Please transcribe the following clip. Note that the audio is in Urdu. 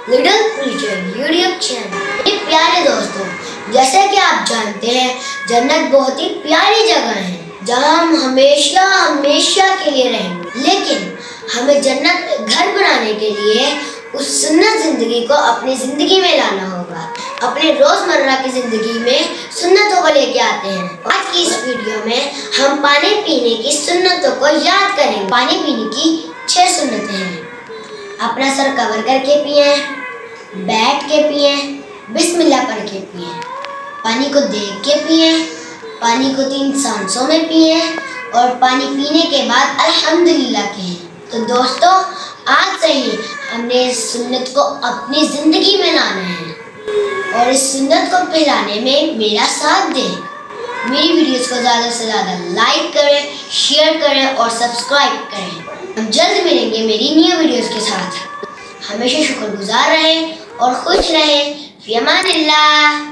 Little preacher YouTube channel. پیارے دوستوں، جیسا کہ آپ جانتے ہیں جنت بہت ہی پیاری جگہ ہے جہاں ہم ہمیشہ کے لیے رہیں گے، لیکن ہمیں جنت گھر بنانے کے لیے اس سنت زندگی کو اپنی زندگی میں لانا ہوگا۔ اپنے روزمرہ کی زندگی میں سنتوں کو لے کے آتے ہیں۔ آج کی اس ویڈیو میں ہم پانی پینے کی سنتوں کو یاد کریں گے۔ پانی پینے کی 6 سنتیں ہیں۔ اپنا سر کور کر کے پئیں، بیٹھ کے پئیں، بسم اللہ پڑھ کے پئیں، پانی کو دیکھ کے پئیں، پانی کو 3 سانسوں میں پئیں اور پانی پینے کے بعد الحمدللہ کہیں۔ تو دوستو، آج سے ہی ہم نے اس سنت کو اپنی زندگی میں لانا ہے اور اس سنت کو پھیلانے میں میرا ساتھ دیں۔ میری ویڈیوز کو زیادہ سے زیادہ لائک کریں، شیئر کریں اور سبسکرائب کریں۔ ہم جلد ملیں گے میری نیو ویڈیوز کے ساتھ۔ ہمیشہ شکر گزار رہیں اور خوش رہیں۔ فی امان اللہ۔